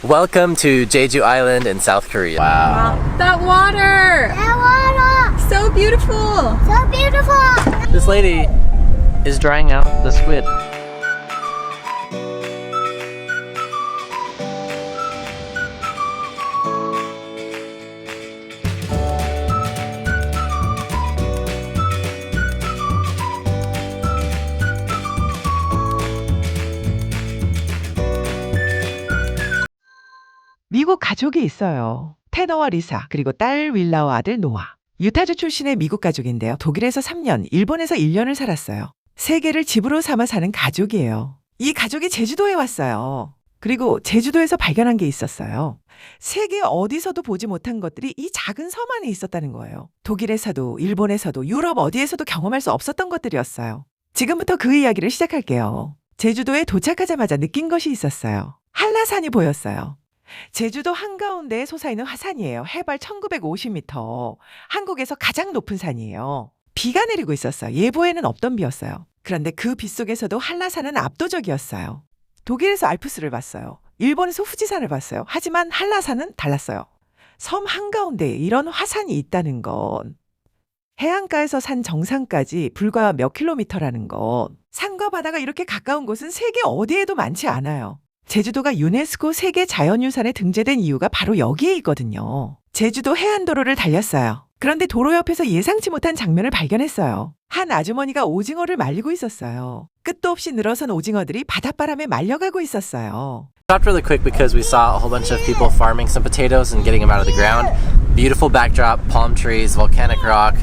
Welcome to Jeju Island in South Korea. Wow. That water! That water! So beautiful! So beautiful! This lady is drying out the squid. 미국 가족이 있어요. 테너와 리사, 그리고 딸 윌라와 아들 노아. 유타주 출신의 미국 가족인데요. 독일에서 3년, 일본에서 1년을 살았어요. 세계를 집으로 삼아 사는 가족이에요. 이 가족이 제주도에 왔어요. 그리고 제주도에서 발견한 게 있었어요. 세계 어디서도 보지 못한 것들이 이 작은 섬 안에 있었다는 거예요. 독일에서도, 일본에서도, 유럽 어디에서도 경험할 수 없었던 것들이었어요. 지금부터 그 이야기를 시작할게요. 제주도에 도착하자마자 느낀 것이 있었어요. 한라산이 보였어요. 제주도 한가운데에 솟아있는 화산이에요. 해발 1950m. 한국에서 가장 높은 산이에요. 비가 내리고 있었어요. 예보에는 없던 비였어요. 그런데 그 비 속에서도 한라산은 압도적이었어요. 독일에서 알프스를 봤어요. 일본에서 후지산을 봤어요. 하지만 한라산은 달랐어요. 섬 한가운데에 이런 화산이 있다는 건 해안가에서 산 정상까지 불과 몇 킬로미터라는 건 산과 바다가 이렇게 가까운 곳은 세계 어디에도 많지 않아요. 제주도가 유네스코 세계 자연유산에 등재된 이유가 바로 여기에 있거든요. 제주도 해안도로를 달렸어요. 그런데 도로 옆에서 예상치 못한 장면을 발견했어요. 한 아주머니가 오징어를 말리고 있었어요. 끝도 없이 늘어선 오징어들이 바닷바람에 말려가고 있었어요. Stopped really quick because we saw a whole bunch of people farming some potatoes and getting them out of the ground. Beautiful backdrop, palm trees, volcanic rock,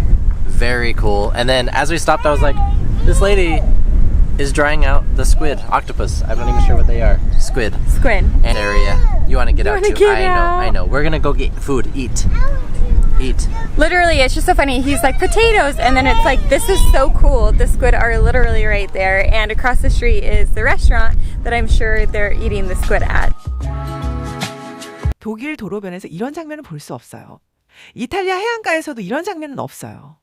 very cool. And then as we stopped, I was like, this lady is drying out the squid, octopus. I'm not even sure what they are. Squid. Squid. And area. You want to get out wanna too? get out. I know. We're gonna go get food. Eat. Literally, it's just so funny. He's like, potatoes, and then it's like, this is so cool. The squid are literally right there, and across the street is the restaurant that I'm sure they're eating the squid at. 독일 도로변에서 이런 장면은 볼 수 없어요. 이탈리아 해안가에서도 이런 장면은 없어요.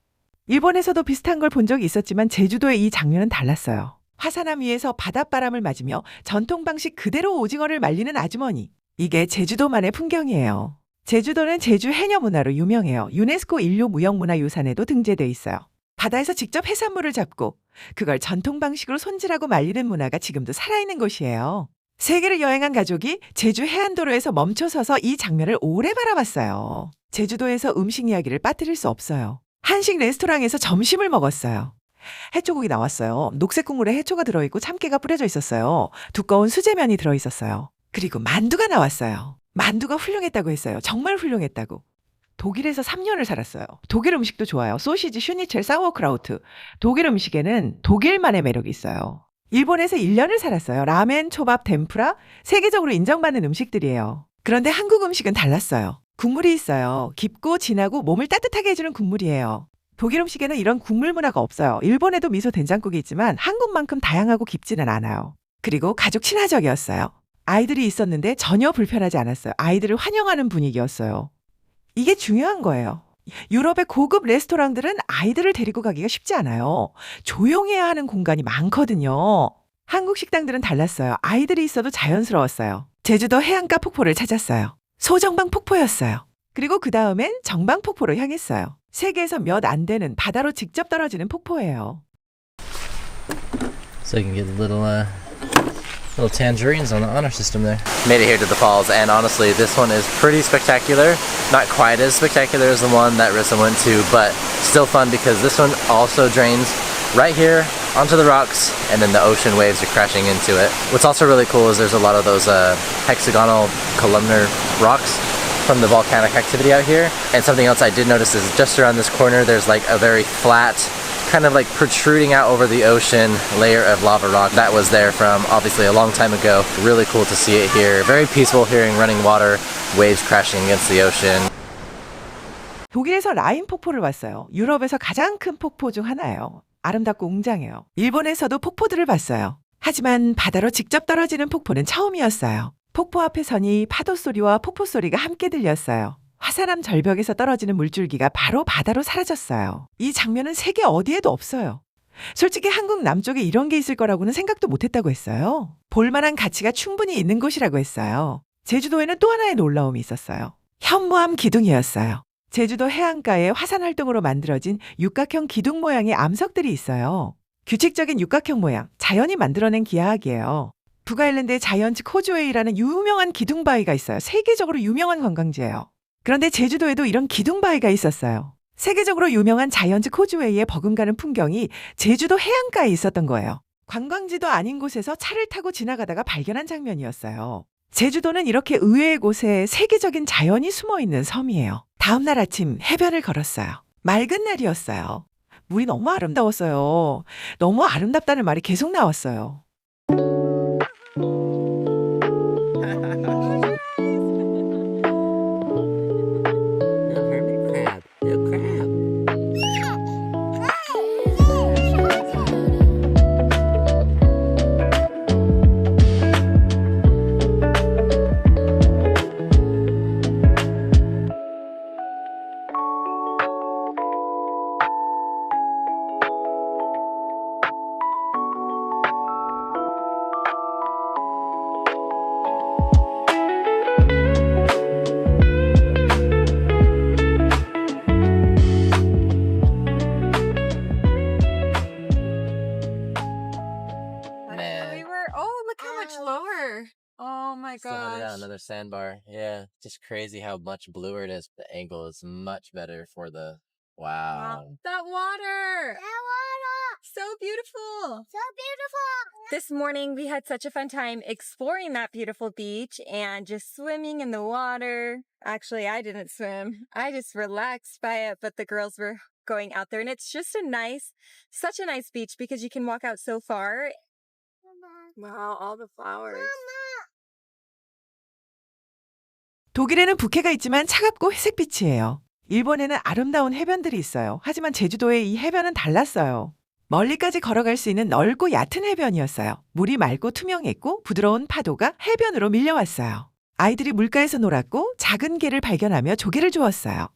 일본에서도 비슷한 걸 본 적이 있었지만 제주도의 이 장면은 달랐어요. 화산암 위에서 바닷바람을 맞으며 전통 방식 그대로 오징어를 말리는 아주머니. 이게 제주도만의 풍경이에요. 제주도는 제주 해녀 문화로 유명해요. 유네스코 인류 무형문화유산에도 등재돼 있어요. 바다에서 직접 해산물을 잡고 그걸 전통 방식으로 손질하고 말리는 문화가 지금도 살아있는 곳이에요. 세계를 여행한 가족이 제주 해안도로에서 멈춰서서 이 장면을 오래 바라봤어요. 제주도에서 음식 이야기를 빠뜨릴 수 없어요. 한식 레스토랑에서 점심을 먹었어요. 해초국이 나왔어요. 녹색 국물에 해초가 들어있고 참깨가 뿌려져 있었어요. 두꺼운 수제면이 들어있었어요. 그리고 만두가 나왔어요. 만두가 훌륭했다고 했어요. 정말 훌륭했다고. 독일에서 3년을 살았어요. 독일 음식도 좋아요. 소시지, 슈니첼, 사우어크라우트. 독일 음식에는 독일만의 매력이 있어요. 일본에서 1년을 살았어요. 라멘, 초밥, 덴푸라. 세계적으로 인정받는 음식들이에요. 그런데 한국 음식은 달랐어요. 국물이 있어요. 깊고 진하고 몸을 따뜻하게 해주는 국물이에요. 독일 음식에는 이런 국물 문화가 없어요. 일본에도 미소 된장국이 있지만 한국만큼 다양하고 깊지는 않아요. 그리고 가족 친화적이었어요. 아이들이 있었는데 전혀 불편하지 않았어요. 아이들을 환영하는 분위기였어요. 이게 중요한 거예요. 유럽의 고급 레스토랑들은 아이들을 데리고 가기가 쉽지 않아요. 조용해야 하는 공간이 많거든요. 한국 식당들은 달랐어요. 아이들이 있어도 자연스러웠어요. 제주도 해안가 폭포를 찾았어요. 소정방 폭포였어요. 그리고 그 다음엔 정방 폭포로 향했어요. 세계에서 몇 안 되는 바다로 직접 떨어지는 폭포예요. So you can get little tangerines on the honor system there. Made it here to the falls, and honestly, this one is pretty spectacular. Not quite as spectacular as the one that Rissa went to, but still fun because this one also drains right here onto the rocks, and then the ocean waves are crashing into it. What's also really cool is there's a lot of those hexagonal columnar rocks from the volcanic activity out here. And something else I did notice is just around this corner there's like a very flat, kind of like protruding out over the ocean layer of lava rock that was there from obviously a long time ago. Really cool to see it here. Very peaceful, hearing running water, waves crashing against the ocean. 독일에서 라인 폭포를 봤어요. 유럽에서 가장 큰 폭포 중 하나예요. 아름답고 웅장해요. 일본에서도 폭포들을 봤어요. 하지만 바다로 직접 떨어지는 폭포는 처음이었어요. 폭포 앞에 서니 파도 소리와 폭포 소리가 함께 들렸어요. 화산암 절벽에서 떨어지는 물줄기가 바로 바다로 사라졌어요. 이 장면은 세계 어디에도 없어요. 솔직히 한국 남쪽에 이런 게 있을 거라고는 생각도 못했다고 했어요. 볼만한 가치가 충분히 있는 곳이라고 했어요. 제주도에는 또 하나의 놀라움이 있었어요. 현무암 기둥이었어요. 제주도 해안가에 화산 활동으로 만들어진 육각형 기둥 모양의 암석들이 있어요. 규칙적인 육각형 모양, 자연이 만들어낸 기하학이에요. 북아일랜드의 자이언츠 코즈웨이라는 유명한 기둥 바위가 있어요. 세계적으로 유명한 관광지예요. 그런데 제주도에도 이런 기둥 바위가 있었어요. 세계적으로 유명한 자이언츠 코즈웨이의 버금가는 풍경이 제주도 해안가에 있었던 거예요. 관광지도 아닌 곳에서 차를 타고 지나가다가 발견한 장면이었어요. 제주도는 이렇게 의외의 곳에 세계적인 자연이 숨어 있는 섬이에요. 다음 날 아침 해변을 걸었어요. 맑은 날이었어요. 물이 너무 아름다웠어요. 너무 아름답다는 말이 계속 나왔어요. We were, oh, look how much lower. Oh my So, yeah, gosh. another sandbar. Yeah, just crazy how much bluer it is. The angle is much better for the. Wow. That water. 나와라. So beautiful. So beautiful. This morning we had such a fun time exploring that beautiful beach and just swimming in the water. Actually, I didn't swim. I just relaxed by it, but the girls were going out there and it's just such a nice beach because you can walk out so far. Wow, all the flowers. 독일에는 북해가 있지만 차갑고 회색빛이에요. 일본에는 아름다운 해변들이 있어요. 하지만 제주도의 이 해변은 달랐어요. 멀리까지 걸어갈 수 있는 넓고 얕은 해변이었어요. 물이 맑고 투명했고 부드러운 파도가 해변으로 밀려왔어요. 아이들이 물가에서 놀았고 작은 개를 발견하며 조개를 주었어요.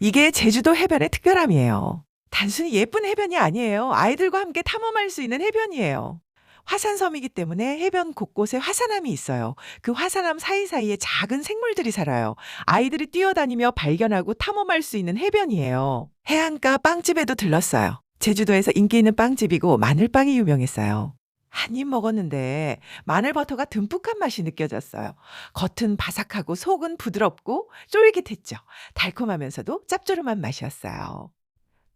이게 제주도 해변의 특별함이에요. 단순히 예쁜 해변이 아니에요. 아이들과 함께 탐험할 수 있는 해변이에요. 화산섬이기 때문에 해변 곳곳에 화산암이 있어요. 그 화산암 사이사이에 작은 생물들이 살아요. 아이들이 뛰어다니며 발견하고 탐험할 수 있는 해변이에요. 해안가 빵집에도 들렀어요. 제주도에서 인기 있는 빵집이고 마늘빵이 유명했어요. 한 입 먹었는데 마늘버터가 듬뿍한 맛이 느껴졌어요. 겉은 바삭하고 속은 부드럽고 쫄깃했죠. 달콤하면서도 짭조름한 맛이었어요.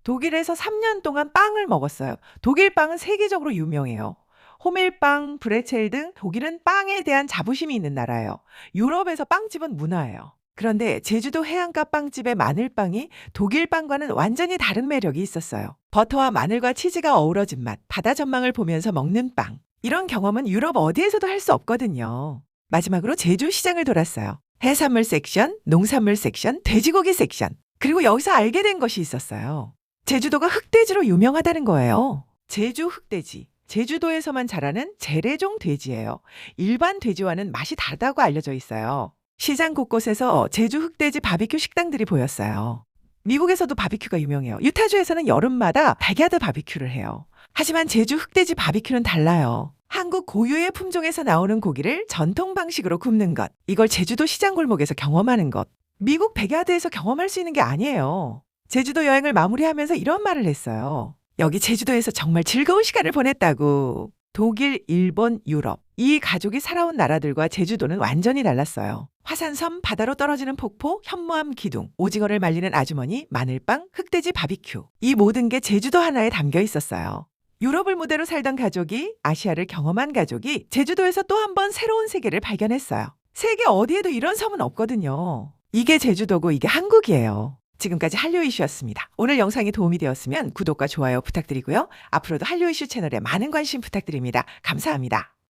독일에서 3년 동안 빵을 먹었어요. 독일 빵은 세계적으로 유명해요. 호밀빵, 브레첼 등 독일은 빵에 대한 자부심이 있는 나라예요. 유럽에서 빵집은 문화예요. 그런데 제주도 해안가 빵집의 마늘빵이 독일 빵과는 완전히 다른 매력이 있었어요. 버터와 마늘과 치즈가 어우러진 맛, 바다 전망을 보면서 먹는 빵. 이런 경험은 유럽 어디에서도 할 수 없거든요. 마지막으로 제주 시장을 돌았어요. 해산물 섹션, 농산물 섹션, 돼지고기 섹션. 그리고 여기서 알게 된 것이 있었어요. 제주도가 흑돼지로 유명하다는 거예요. 제주 흑돼지. 제주도에서만 자라는 재래종 돼지예요. 일반 돼지와는 맛이 다르다고 알려져 있어요. 시장 곳곳에서 제주 흑돼지 바비큐 식당들이 보였어요. 미국에서도 바비큐가 유명해요. 유타주에서는 여름마다 백야드 바비큐를 해요. 하지만 제주 흑돼지 바비큐는 달라요. 한국 고유의 품종에서 나오는 고기를 전통 방식으로 굽는 것. 이걸 제주도 시장 골목에서 경험하는 것. 미국 백야드에서 경험할 수 있는 게 아니에요. 제주도 여행을 마무리하면서 이런 말을 했어요. 여기 제주도에서 정말 즐거운 시간을 보냈다고. 독일, 일본, 유럽. 이 가족이 살아온 나라들과 제주도는 완전히 달랐어요. 화산섬, 바다로 떨어지는 폭포, 현무암 기둥, 오징어를 말리는 아주머니, 마늘빵, 흑돼지 바비큐. 이 모든 게 제주도 하나에 담겨 있었어요. 유럽을 무대로 살던 가족이, 아시아를 경험한 가족이 제주도에서 또 한 번 새로운 세계를 발견했어요. 세계 어디에도 이런 섬은 없거든요. 이게 제주도고 이게 한국이에요. 지금까지 한류 이슈였습니다. 오늘 영상이 도움이 되었으면 구독과 좋아요 부탁드리고요. 앞으로도 한류 이슈 채널에 많은 관심 부탁드립니다. 감사합니다.